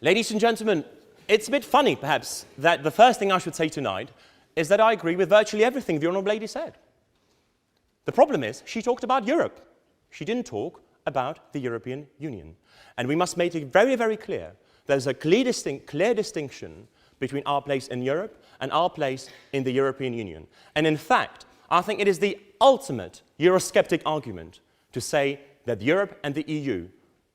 Ladies and gentlemen, it's a bit funny, perhaps, that the first thing I should say tonight is that I agree with virtually everything the Honourable Lady said. The problem is, she talked about Europe. She didn't talk about the European Union. And we must make it very, very clear. There's a clear distinction between our place in Europe and our place in the European Union. And in fact, I think it is the ultimate Eurosceptic argument to say that Europe and the EU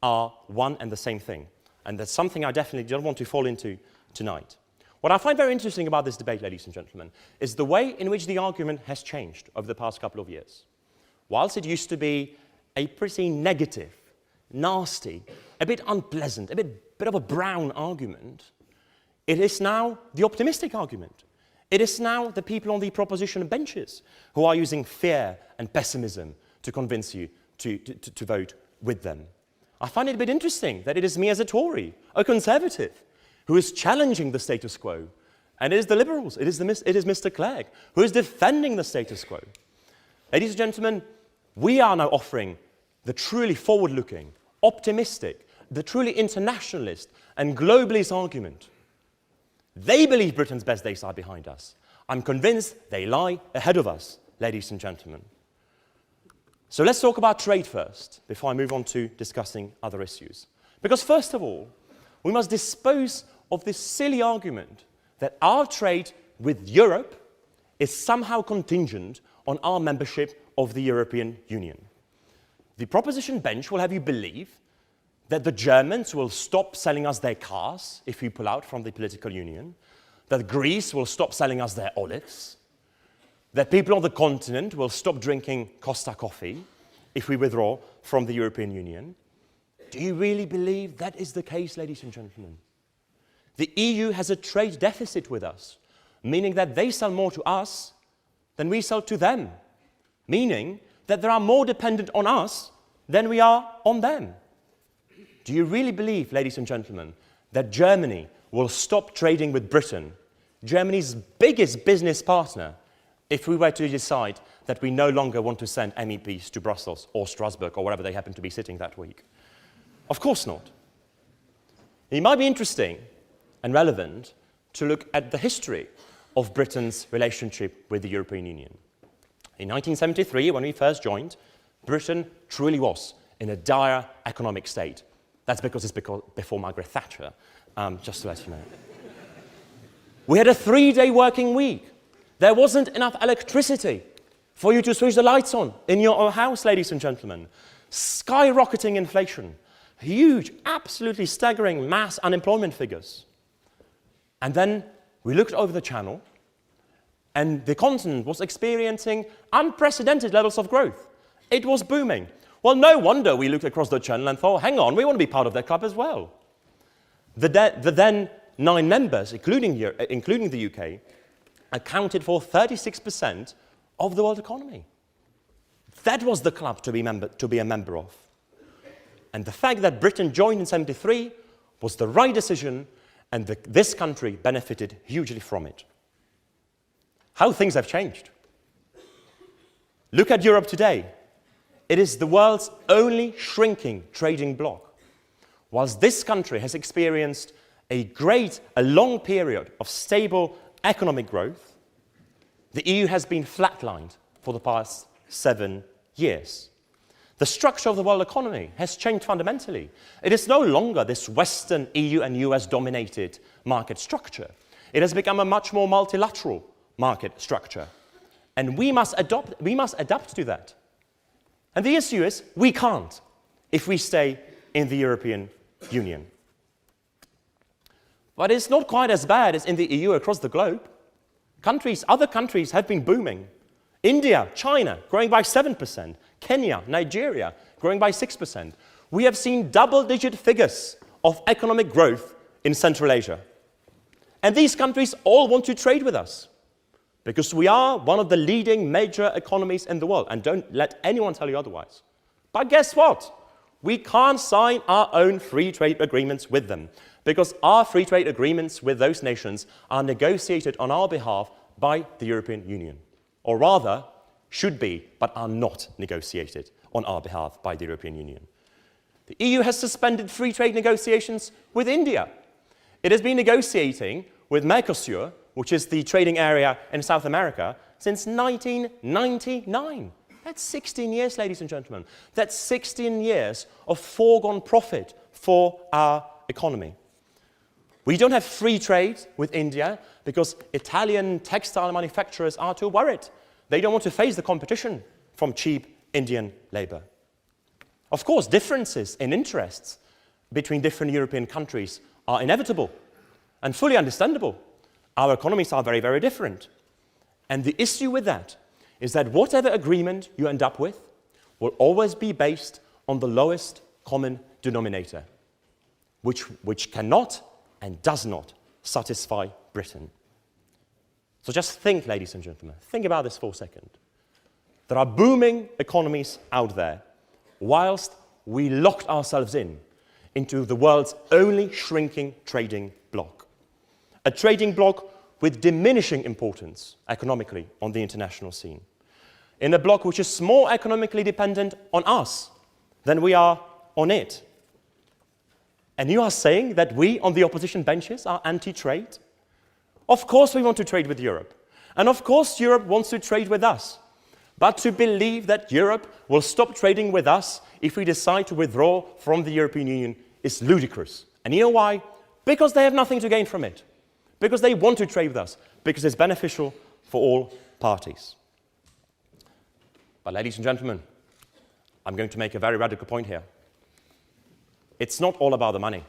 are one and the same thing. And that's something I definitely don't want to fall into tonight. What I find very interesting about this debate, ladies and gentlemen, is the way in which the argument has changed over the past couple of years. Whilst it used to be a pretty negative, nasty, a bit unpleasant, a bit of a brown argument, it is now the optimistic argument. It is now the people on the proposition benches who are using fear and pessimism to convince you to vote with them. I find it a bit interesting that it is me as a Tory, a Conservative, who is challenging the status quo. And it is the Liberals, it is Mr. Clegg, who is defending the status quo. Ladies and gentlemen, we are now offering the truly forward-looking, optimistic, the truly internationalist and globalist argument. They believe Britain's best days are behind us. I'm convinced they lie ahead of us, ladies and gentlemen. So let's talk about trade first, before I move on to discussing other issues. Because first of all, we must dispose of this silly argument that our trade with Europe is somehow contingent on our membership of the European Union. The proposition bench will have you believe that the Germans will stop selling us their cars if we pull out from the political union, that Greece will stop selling us their olives, that people on the continent will stop drinking Costa coffee if we withdraw from the European Union. Do you really believe that is the case, ladies and gentlemen? The EU has a trade deficit with us, meaning that they sell more to us than we sell to them, meaning that they are more dependent on us than we are on them. Do you really believe, ladies and gentlemen, that Germany will stop trading with Britain, Germany's biggest business partner, if we were to decide that we no longer want to send MEPs to Brussels or Strasbourg or wherever they happen to be sitting that week? Of course not. It might be interesting and relevant to look at the history of Britain's relationship with the European Union. In 1973, when we first joined, Britain truly was in a dire economic state. That's because it's before Margaret Thatcher, just to let you know. We had a 3-day working week. There wasn't enough electricity for you to switch the lights on in your house, ladies and gentlemen. Skyrocketing inflation, huge, absolutely staggering mass unemployment figures. And then we looked over the channel, and the continent was experiencing unprecedented levels of growth. It was booming. Well, no wonder we looked across the channel and thought, hang on, we want to be part of that club as well. The then 9 members, including the UK, accounted for 36% of the world economy. That was the club to be a member of. And the fact that Britain joined in 73 was the right decision, and this country benefited hugely from it. How things have changed. Look at Europe today. It is the world's only shrinking trading bloc. Whilst this country has experienced a long period of stable economic growth, the EU has been flatlined for the past 7 years. The structure of the world economy has changed fundamentally. It is no longer this Western EU and US dominated market structure. It has become a much more multilateral market structure. And we must adapt to that. And the issue is, we can't if we stay in the European Union. But it's not quite as bad as in the EU across the globe. Other countries have been booming. India, China, growing by 7%. Kenya, Nigeria, growing by 6%. We have seen double-digit figures of economic growth in Central Asia. And these countries all want to trade with us, because we are one of the leading major economies in the world, and don't let anyone tell you otherwise. But guess what? We can't sign our own free trade agreements with them, because our free trade agreements with those nations are negotiated on our behalf by the European Union. Or rather, should be, but are not negotiated on our behalf by the European Union. The EU has suspended free trade negotiations with India. it has been negotiating with Mercosur, which is the trading area in South America, since 1999. That's 16 years, ladies and gentlemen. That's 16 years of foregone profit for our economy. We don't have free trade with India because Italian textile manufacturers are too worried. They don't want to face the competition from cheap Indian labor. Of course, differences in interests between different European countries are inevitable and fully understandable. Our economies are very, very different. And the issue with that is that whatever agreement you end up with will always be based on the lowest common denominator, which cannot and does not satisfy Britain. So just think, ladies and gentlemen, think about this for a second. There are booming economies out there, whilst we locked ourselves into the world's only shrinking trading bloc. A trading bloc with diminishing importance economically on the international scene. In a bloc which is more economically dependent on us than we are on it. And you are saying that we on the opposition benches are anti-trade? Of course we want to trade with Europe. And of course Europe wants to trade with us. But to believe that Europe will stop trading with us if we decide to withdraw from the European Union is ludicrous. And you know why? Because they have nothing to gain from it. Because they want to trade with us. Because it's beneficial for all parties. But ladies and gentlemen, I'm going to make a very radical point here. It's not all about the money.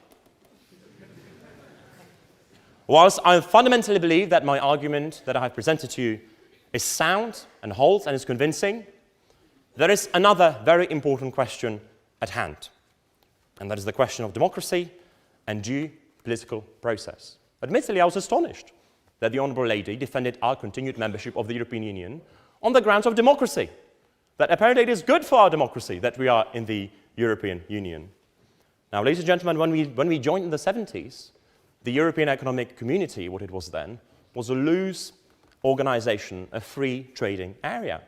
Whilst I fundamentally believe that my argument that I have presented to you is sound and holds and is convincing, there is another very important question at hand. And that is the question of democracy and due political process. Admittedly, I was astonished that the Honourable Lady defended our continued membership of the European Union on the grounds of democracy. That apparently it is good for our democracy that we are in the European Union. Now, ladies and gentlemen, when we joined in the 70s, the European Economic Community, what it was then, was a loose organization, a free trading area.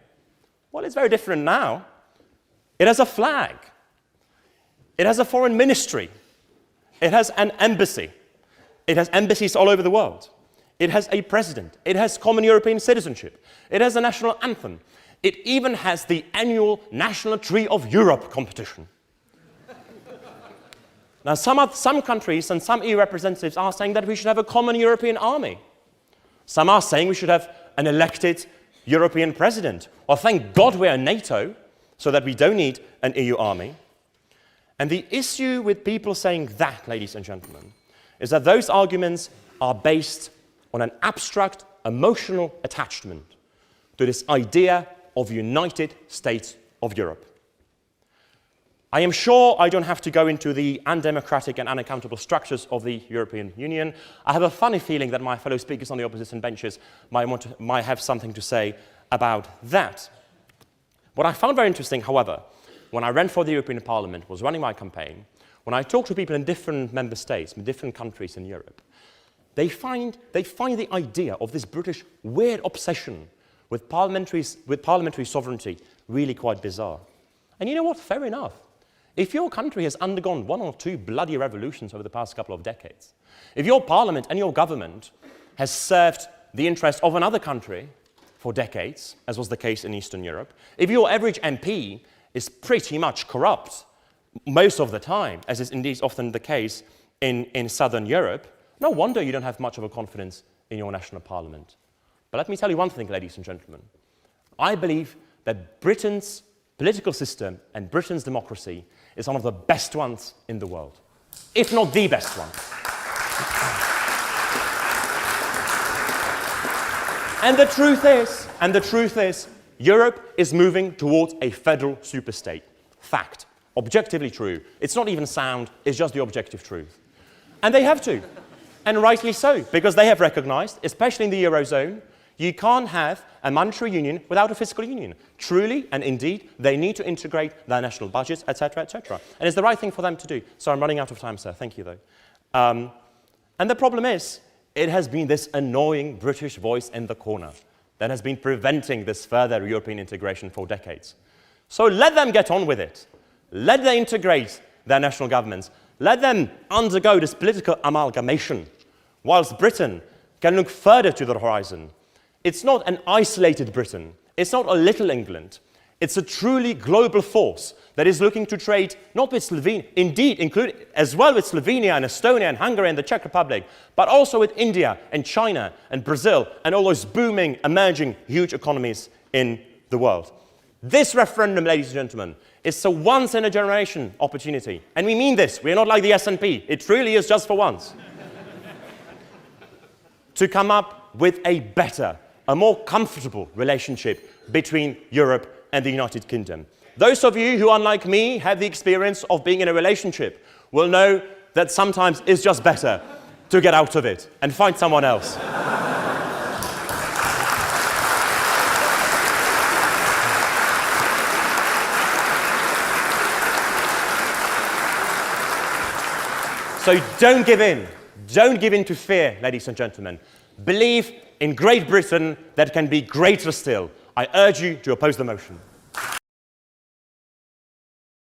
Well, it's very different now. It has a flag. It has a foreign ministry. It has an embassy. It has embassies all over the world. It has a president. It has common European citizenship. It has a national anthem. It even has the annual National Tree of Europe competition. Now, some countries and some EU representatives are saying that we should have a common European army. Some are saying we should have an elected European president. Well, thank God we are NATO, so that we don't need an EU army. And the issue with people saying that, ladies and gentlemen, is that those arguments are based on an abstract, emotional attachment to this idea of United States of Europe. I am sure I don't have to go into the undemocratic and unaccountable structures of the European Union. I have a funny feeling that my fellow speakers on the opposition benches might have something to say about that. What I found very interesting, however, when I ran for the European Parliament, was running my campaign, when I talked to people in different member states, in different countries in Europe, they find the idea of this British weird obsession with parliamentary sovereignty really quite bizarre. And you know what? Fair enough. If your country has undergone one or two bloody revolutions over the past couple of decades, if your parliament and your government has served the interests of another country for decades, as was the case in Eastern Europe, if your average MP is pretty much corrupt most of the time, as is indeed often the case in Southern Europe, no wonder you don't have much of a confidence in your national parliament. But let me tell you one thing, ladies and gentlemen. I believe that Britain's political system and Britain's democracy is one of the best ones in the world, if not the best one. And the truth is, Europe is moving towards a federal superstate. Fact. Objectively true. It's not even sound, it's just the objective truth. And they have to. And rightly so, because they have recognized, especially in the Eurozone, you can't have a monetary union without a fiscal union. Truly, and indeed, they need to integrate their national budgets, etc., etc. And it's the right thing for them to do. So I'm running out of time, sir. Thank you, though. And the problem is, it has been this annoying British voice in the corner that has been preventing this further European integration for decades. So let them get on with it. Let them integrate their national governments. Let them undergo this political amalgamation, whilst Britain can look further to the horizon. It's not an isolated Britain. It's not a little England. It's a truly global force that is looking to trade not with Slovenia, indeed, including as well with Slovenia and Estonia and Hungary and the Czech Republic, but also with India and China and Brazil and all those booming, emerging, huge economies in the world. This referendum, ladies and gentlemen, is a once-in-a-generation opportunity. And we mean this. We're not like the S&P. It really is just for once. To come up with a better, a more comfortable relationship between Europe and the United Kingdom. Those of you who, unlike me, have the experience of being in a relationship will know that sometimes it's just better to get out of it and find someone else. So don't give in. Don't give in to fear, ladies and gentlemen. Believe in Great Britain that can be greater still. I urge you to oppose the motion.